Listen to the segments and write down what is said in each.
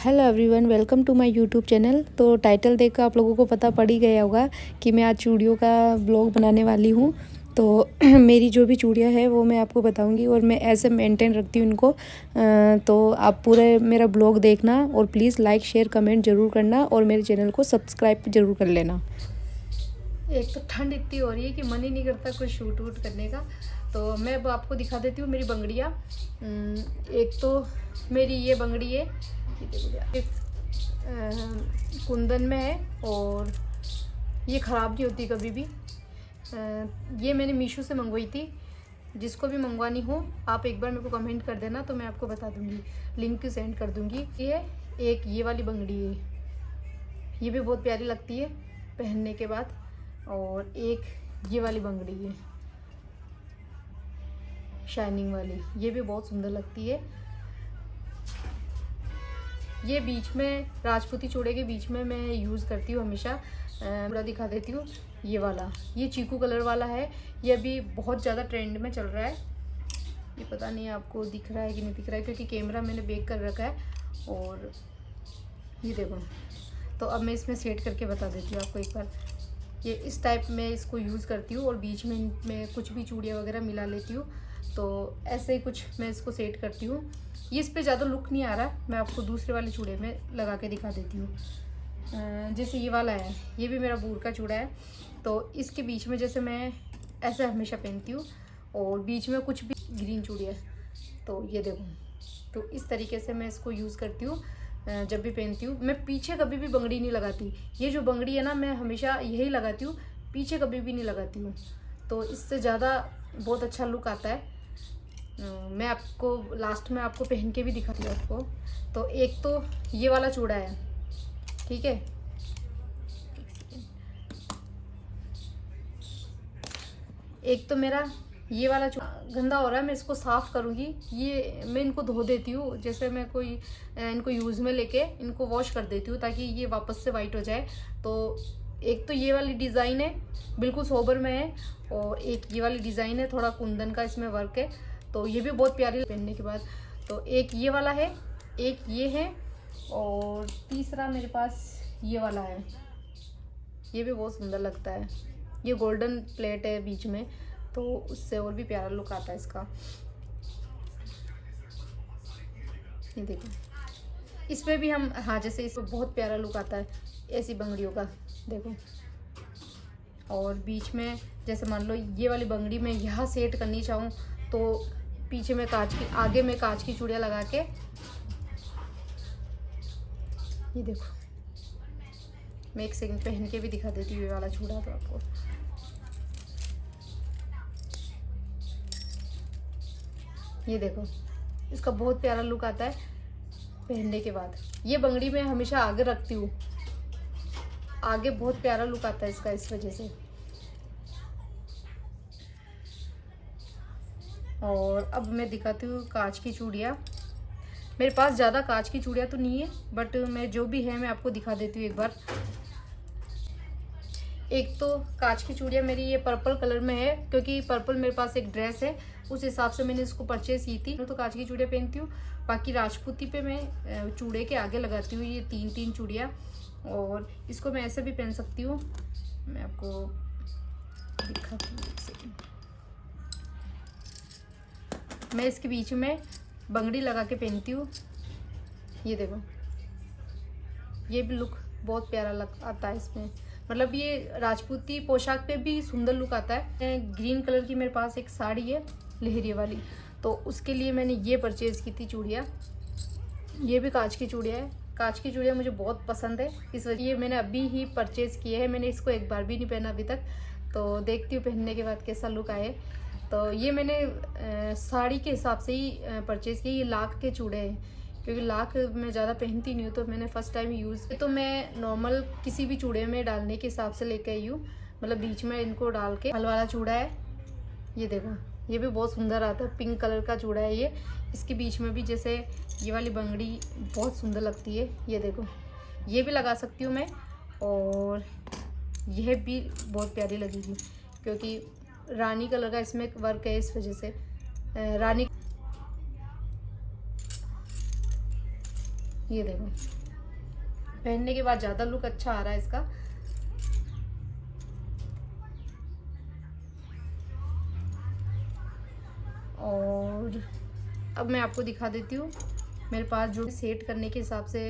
Hello everyone, welcome to my YouTube channel. तो title देखकर आप लोगों को पता पड़ ही गया होगा कि मैं आज चूड़ियों का ब्लॉग बनाने वाली हूँ। तो मेरी जो भी चूड़ियाँ हैं वो मैं आपको बताऊँगी और मैं ऐसे मेंटेन रखती हूँ इनको। तो आप पूरे मेरा ब्लॉग देखना और प्लीज़ लाइक शेयर कमेंट ज़रूर करना और मेरे चैनल को सब्सक्राइब ज़रूर कर लेना। एक तो ठंड इतनी हो रही है कि मन ही नहीं करता कुछ शूट वूट करने का। तो मैं अब आपको दिखा देती हूँ मेरी बंगड़ियाँ। एक तो मेरी ये बंगड़ी है, एक कुंदन में है और ये ख़राब नहीं होती कभी भी। ये मैंने मीशो से मंगवाई थी। जिसको भी मंगवानी हो आप एक बार मेरे को कमेंट कर देना तो मैं आपको बता दूंगी, लिंक सेंड कर दूंगी। ये एक ये वाली बंगड़ी है, ये भी बहुत प्यारी लगती है पहनने के बाद। और एक ये वाली बंगड़ी है शाइनिंग वाली, ये भी बहुत सुंदर लगती है। ये बीच में राजपूती चूड़े के बीच में मैं यूज़ करती हूँ हमेशा। पूरा दिखा देती हूँ। ये वाला, ये चीकू कलर वाला है। ये अभी बहुत ज़्यादा ट्रेंड में चल रहा है। ये पता नहीं आपको दिख रहा है कि नहीं दिख रहा है, क्योंकि कैमरा मैंने बैक कर रखा है। और ये देखो, तो अब मैं इसमें सेट करके बता देती हूँ आपको एक बार। ये इस टाइप में इसको यूज़ करती हूँ और बीच में मैं कुछ भी चूड़ियाँ वगैरह मिला लेती हूँ। तो ऐसे ही कुछ मैं इसको सेट करती हूँ। ये इस पे ज़्यादा लुक नहीं आ रहा, मैं आपको दूसरे वाले चूड़े में लगा के दिखा देती हूँ। जैसे ये वाला है, ये भी मेरा बूर का चूड़ा है। तो इसके बीच में जैसे मैं ऐसे हमेशा पहनती हूँ और बीच में कुछ भी ग्रीन चूड़ी है। तो ये देखो, तो इस तरीके से मैं इसको यूज़ करती हूँ जब भी पहनती हूँ। मैं पीछे कभी भी बंगड़ी नहीं लगाती। ये जो बंगड़ी है ना, मैं हमेशा यही लगाती हूँ, पीछे कभी भी नहीं लगाती हूँ। तो इससे ज़्यादा बहुत अच्छा लुक आता है। मैं आपको लास्ट में आपको पहन के भी दिखाती हूँ आपको। तो एक तो ये वाला चूड़ा है, ठीक है। एक तो मेरा ये वाला गंदा हो रहा है, मैं इसको साफ़ करूँगी। ये मैं इनको धो देती हूँ, जैसे मैं कोई इनको यूज़ में लेके इनको वॉश कर देती हूँ ताकि ये वापस से वाइट हो जाए। तो एक तो ये वाली डिज़ाइन है, बिल्कुल सोबर में है। और एक ये वाली डिज़ाइन है, थोड़ा कुंदन का इसमें वर्क है। तो ये भी बहुत प्यारी पहनने के बाद। तो एक ये वाला है, एक ये है, और तीसरा मेरे पास ये वाला है। ये भी बहुत सुंदर लगता है। ये गोल्डन प्लेट है बीच में, तो उससे और भी प्यारा लुक आता है इसका। ये देखो, इसमें भी हम जैसे इसमें बहुत प्यारा लुक आता है ऐसी बंगड़ियों का, देखो। और बीच में जैसे मान लो ये वाली बंगड़ी मैं यहाँ सेट करनी चाहूँ तो पीछे में आगे में कांच की चूड़ियाँ लगा के, ये देखो, मैं एक सेकंड पहन के भी दिखा देती हूँ ये वाला चूड़ा तो आपको। ये देखो, इसका बहुत प्यारा लुक आता है पहनने के बाद। ये बंगड़ी मैं हमेशा आगे रखती हूँ, आगे बहुत प्यारा लुक आता है इसका, इस वजह से। और अब मैं दिखाती हूँ कांच की चूड़ियाँ। मेरे पास ज़्यादा कांच की चूड़ियाँ तो नहीं है, बट मैं जो भी है मैं आपको दिखा देती हूँ एक बार। एक तो कांच की चूड़ियाँ मेरी ये पर्पल कलर में है, क्योंकि पर्पल मेरे पास एक ड्रेस है, उस हिसाब से मैंने इसको परचेज की थी। तो कांच की चूड़ियाँ पहनती हूँ। बाकी राजपूती पे मैं चूड़े के आगे लगाती हूँ ये तीन चूड़ियाँ। और इसको मैं ऐसे भी पहन सकती हूँ, मैं आपको दिखाती हूँ। मैं इसके बीच में बंगड़ी लगा के पहनती हूँ। ये देखो, ये भी लुक बहुत प्यारा आता है इसमें। मतलब ये राजपूती पोशाक पे भी सुंदर लुक आता है। ग्रीन कलर की मेरे पास एक साड़ी है लहरिया वाली, तो उसके लिए मैंने ये परचेज़ की थी चूड़ियाँ। ये भी कांच की चूड़ियाँ है। कांच की चूड़ियाँ मुझे बहुत पसंद है, इस वजह ये मैंने अभी ही परचेज़ किए हैं। मैंने इसको एक बार भी नहीं पहना अभी तक, तो देखती हूँ पहनने के बाद कैसा लुक आए। तो ये मैंने साड़ी के हिसाब से ही परचेज़ किए। ये लाख के चूड़े हैं, क्योंकि लाख मैं ज़्यादा पहनती नहीं हूँ, तो मैंने फ़र्स्ट टाइम यूज़। तो मैं नॉर्मल किसी भी चूड़े में डालने के हिसाब से लेके आई हूँ, मतलब बीच में इनको डाल के। हल वाला चूड़ा है, ये देखो, ये भी बहुत सुंदर आता है। पिंक कलर का चूड़ा है ये। इसके बीच में भी जैसे ये वाली बंगड़ी बहुत सुंदर लगती है। ये देखो, ये भी लगा सकती हूँ मैं, और यह भी बहुत प्यारी लगेगी, क्योंकि रानी कलर का इसमें वर्क है, इस वजह से रानी। ये देखो, पहनने के बाद ज़्यादा लुक अच्छा आ रहा है इसका। और अब मैं आपको दिखा देती हूँ मेरे पास जो सेट करने के हिसाब से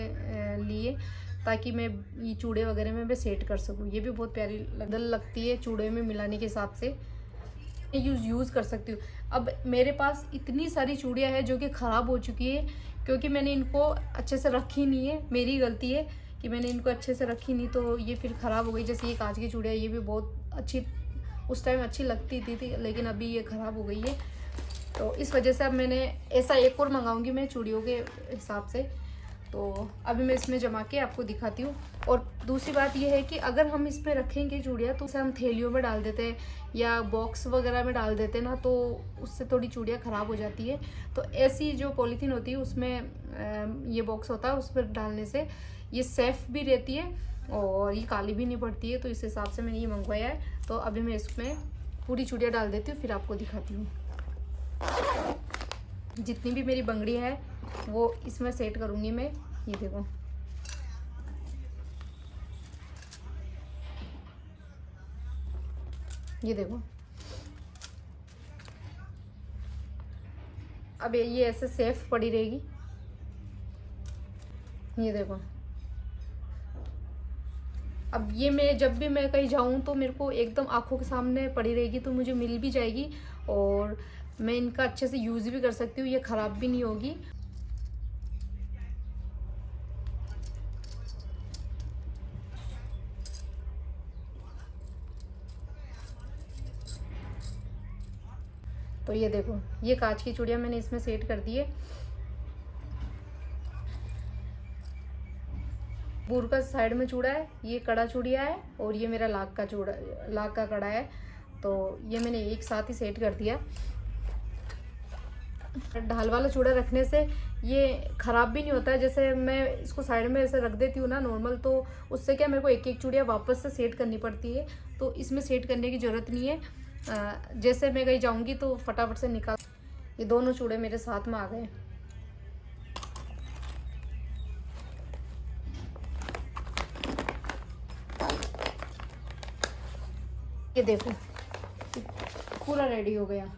लिए, ताकि मैं ये चूड़े वगैरह में मैं सेट कर सकूँ। ये भी बहुत प्यारी लगती है चूड़े में मिलाने के हिसाब से, यूज़ कर सकती हूँ। अब मेरे पास इतनी सारी चूड़ियाँ हैं जो कि ख़राब हो चुकी है, क्योंकि मैंने इनको अच्छे से रखी नहीं है। मेरी गलती है कि मैंने इनको अच्छे से रखी नहीं, तो ये फिर ख़राब हो गई। जैसे ये कांच की चूड़ियाँ, ये भी बहुत अच्छी उस टाइम अच्छी लगती थी, लेकिन अभी ये ख़राब हो गई है। तो इस वजह से अब मैंने ऐसा एक और मंगाऊंगी मैं चूड़ियों के हिसाब से। तो अभी मैं इसमें जमा के आपको दिखाती हूँ। और दूसरी बात यह है कि अगर हम इस पर रखेंगे चूड़ियाँ, तो उसे हम थैलियों में डाल देते हैं या बॉक्स वगैरह में डाल देते हैं ना, तो उससे थोड़ी चूड़ियाँ ख़राब हो जाती है। तो ऐसी जो पॉलीथीन होती है उसमें ये बॉक्स होता है, उस पर डालने से ये सेफ़ भी रहती है और ये काली भी नहीं पड़ती है। तो इस हिसाब से मैंने ये मंगवाया है। तो अभी मैं इसमें पूरी चूड़ियाँ डाल देती हूँ, फिर आपको दिखाती हूँ। जितनी भी मेरी बंगड़ी है वो इसमें सेट करूँगी मैं। ये देखो, ये देखो, अब ये ऐसे सेफ पड़ी रहेगी। ये देखो, अब ये मैं जब भी मैं कहीं जाऊं तो मेरे को एकदम आंखों के सामने पड़ी रहेगी, तो मुझे मिल भी जाएगी और मैं इनका अच्छे से यूज़ भी कर सकती हूँ। ये ख़राब भी नहीं होगी। तो ये देखो, ये कांच की चूड़ियाँ मैंने इसमें सेट कर दी है। बूर का साइड में चूड़ा है, ये कड़ा चूड़िया है, और ये मेरा लाख का कड़ा है। तो ये मैंने एक साथ ही सेट कर दिया। ढाल वाला चूड़ा रखने से ये ख़राब भी नहीं होता है। जैसे मैं इसको साइड में ऐसे रख देती हूँ ना नॉर्मल, तो उससे क्या मेरे को एक एक चूड़िया वापस से सेट करनी पड़ती है। तो इसमें सेट करने की ज़रूरत नहीं है। जैसे मैं कहीं जाऊँगी तो फटाफट से निकाल। ये दोनों चूड़े मेरे साथ में आ गए। ये देखो, पूरा रेडी हो गया।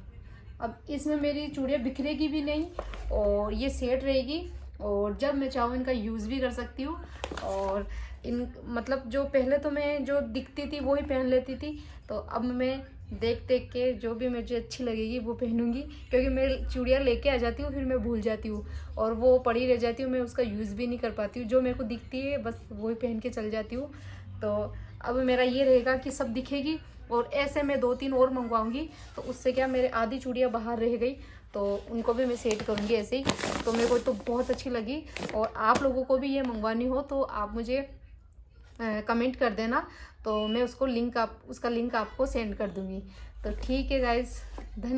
अब इसमें मेरी चूड़ियाँ बिखरेगी भी नहीं और ये सेट रहेगी, और जब मैं चाहूँ इनका यूज़ भी कर सकती हूँ। और इन मतलब जो पहले तो मैं जो दिखती थी वो ही पहन लेती थी, तो अब मैं देख देख के जो भी मुझे अच्छी लगेगी वो पहनूंगी। क्योंकि मैं चूड़ियाँ लेके आ जाती हूँ, फिर मैं भूल जाती हूँ और वो पड़ी रह जाती हूँ, मैं उसका यूज़ भी नहीं कर पाती हूँ। जो मेरे को दिखती है बस वही पहन के चल जाती हूँ। तो अब मेरा ये रहेगा कि सब दिखेगी, और ऐसे मैं 2-3 और मंगवाऊंगी, तो उससे क्या मेरे आधी चूड़ियाँ बाहर रह गई, तो उनको भी मैं सेट करूँगी ऐसे ही। तो मेरे को तो बहुत अच्छी लगी, और आप लोगों को भी ये मंगवानी हो तो आप मुझे कमेंट कर देना, तो मैं उसका लिंक आपको सेंड कर दूँगी। तो ठीक है गाइज़, धन्यवाद।